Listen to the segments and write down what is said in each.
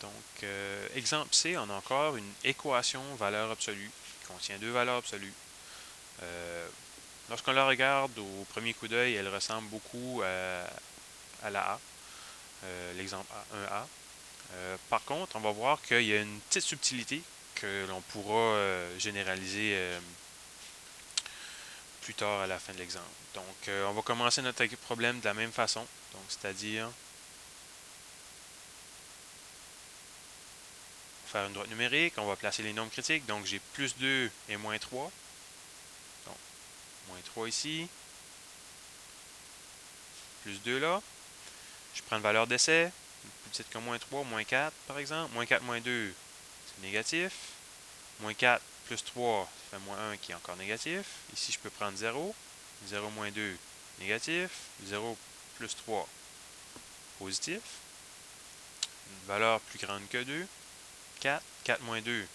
Donc, exemple C, on a encore une équation valeur absolue qui contient deux valeurs absolues. Lorsqu'on la regarde au premier coup d'œil, elle ressemble beaucoup à la A, l'exemple A, 1A. Par contre, on va voir qu'il y a une petite subtilité que l'on pourra généraliser plus tard à la fin de l'exemple. Donc, on va commencer notre problème de la même façon. Donc, c'est-à-dire faire une droite numérique, on va placer les nombres critiques. Donc, j'ai plus 2 et moins 3. Donc, moins 3 ici, plus 2 là. Je prends une valeur d'essai, plus petite que moins 3, moins 4 par exemple. Moins 4, moins 2, c'est négatif. Moins 4 plus 3, ça fait moins 1 qui est encore négatif. Ici, je peux prendre 0. 0 moins 2, négatif. 0 plus 3, positif. Une valeur plus grande que 2. 4. 4 moins 2,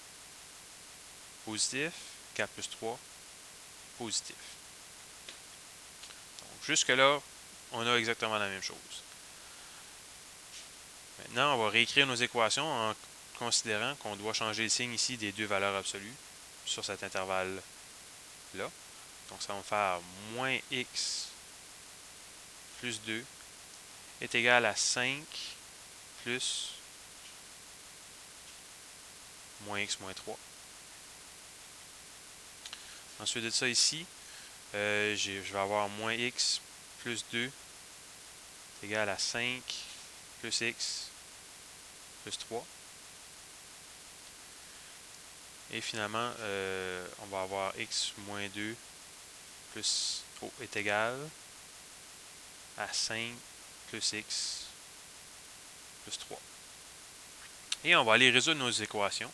positif. 4 plus 3, positif. Donc, jusque-là, on a exactement la même chose. Maintenant, on va réécrire nos équations en considérant qu'on doit changer le signe ici des deux valeurs absolues sur cet intervalle-là. Donc, ça va me faire moins x plus 2 est égal à 5 plus moins x moins 3. Ensuite de ça, ici, je vais avoir moins x plus 2 est égal à 5 plus x plus 3. Et finalement, on va avoir x moins 2 plus O est égal à 5 plus x plus 3. Et on va aller résoudre nos équations.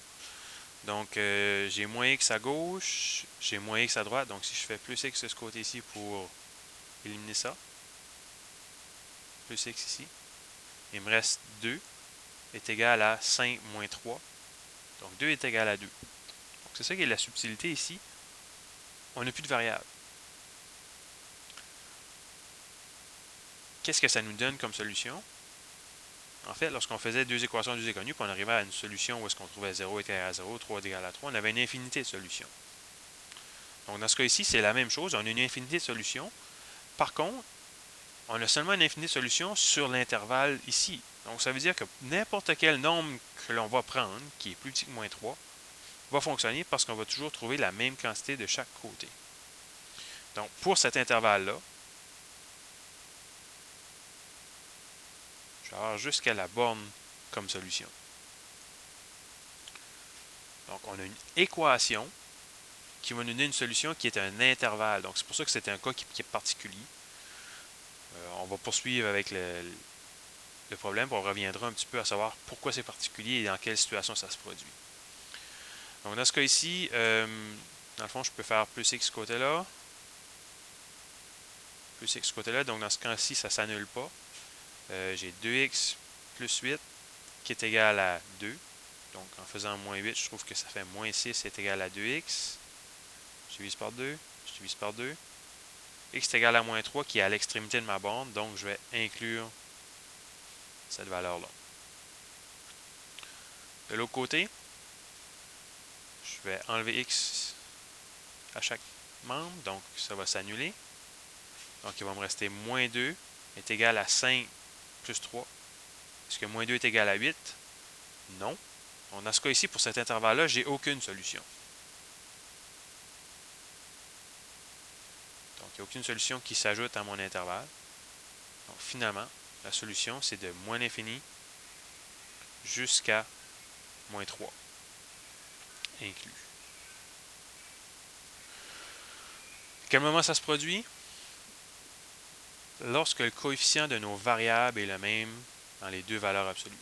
Donc, j'ai moins x à gauche, j'ai moins x à droite. Donc, si je fais plus x de ce côté-ci pour éliminer ça, plus x ici, il me reste 2 est égal à 5 moins 3. Donc, 2 est égal à 2. Donc, c'est ça qui est la subtilité ici. On n'a plus de variable. Qu'est-ce que ça nous donne comme solution? En fait, lorsqu'on faisait deux équations deux inconnues, puis on arrivait à une solution où est-ce qu'on trouvait 0 est égal à 0, 3 est égal à 3, on avait une infinité de solutions. Donc, dans ce cas ici, c'est la même chose. On a une infinité de solutions. Par contre, on a seulement une infinité de solutions sur l'intervalle ici. Donc, ça veut dire que n'importe quel nombre que l'on va prendre, qui est plus petit que moins 3, va fonctionner parce qu'on va toujours trouver la même quantité de chaque côté. Donc, pour cet intervalle-là, je vais avoir jusqu'à la borne comme solution. Donc, on a une équation qui va nous donner une solution qui est un intervalle. Donc, c'est pour ça que c'est un cas qui est particulier. On va poursuivre avec le problème, puis on reviendra un petit peu à savoir pourquoi c'est particulier et dans quelle situation ça se produit. Donc, dans ce cas ici, dans le fond, je peux faire plus x côté-là, plus x côté-là. Donc, dans ce cas-ci, ça ne s'annule pas. J'ai 2x plus 8 qui est égal à 2. Donc, en faisant moins 8, je trouve que ça fait moins 6 est égal à 2x. Je divise par 2, je divise par 2. X est égal à moins 3 qui est à l'extrémité de ma borne, donc je vais inclure cette valeur-là. De l'autre côté, je vais enlever x à chaque membre, donc ça va s'annuler. Donc il va me rester moins 2 est égal à 5 plus 3. Est-ce que moins 2 est égal à 8? Non. Donc dans ce cas ici, pour cet intervalle-là, j'ai aucune solution. Donc il n'y a aucune solution qui s'ajoute à mon intervalle. Donc finalement, la solution, c'est de moins l'infini jusqu'à moins 3 inclus. À quel moment ça se produit? Lorsque le coefficient de nos variables est le même dans les deux valeurs absolues.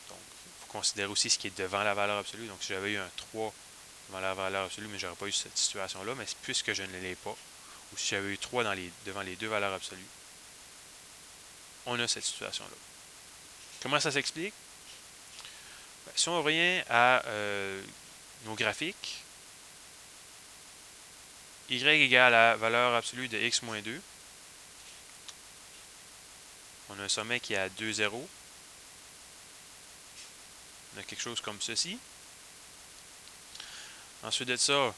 Donc, il faut considérer aussi ce qui est devant la valeur absolue. Donc, si j'avais eu un 3 devant la valeur absolue, mais je n'aurais pas eu cette situation-là, mais puisque je ne l'ai pas, ou si j'avais eu 3 devant les deux valeurs absolues, on a cette situation-là. Comment ça s'explique? Ben, si on revient à nos graphiques, y égale à la valeur absolue de x moins 2. On a un sommet qui est à 2, 0. On a quelque chose comme ceci. Ensuite de ça,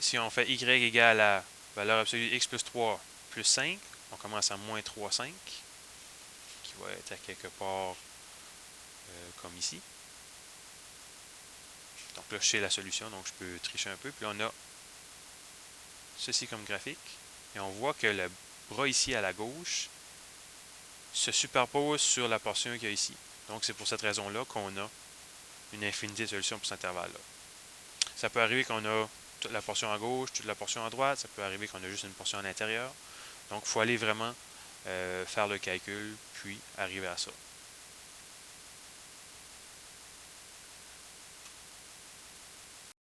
si on fait y égale à valeur absolue x plus 3 plus 5, on commence à moins 3, 5, qui va être à quelque part comme ici. Donc là, je sais la solution, donc je peux tricher un peu. Puis là, on a ceci comme graphique. Et on voit que le bras ici à la gauche se superpose sur la portion qu'il y a ici. Donc c'est pour cette raison-là qu'on a une infinité de solutions pour cet intervalle-là. Ça peut arriver qu'on a toute la portion à gauche, toute la portion à droite. Ça peut arriver qu'on a juste une portion à l'intérieur. Donc il faut aller vraiment faire le calcul, puis arriver à ça.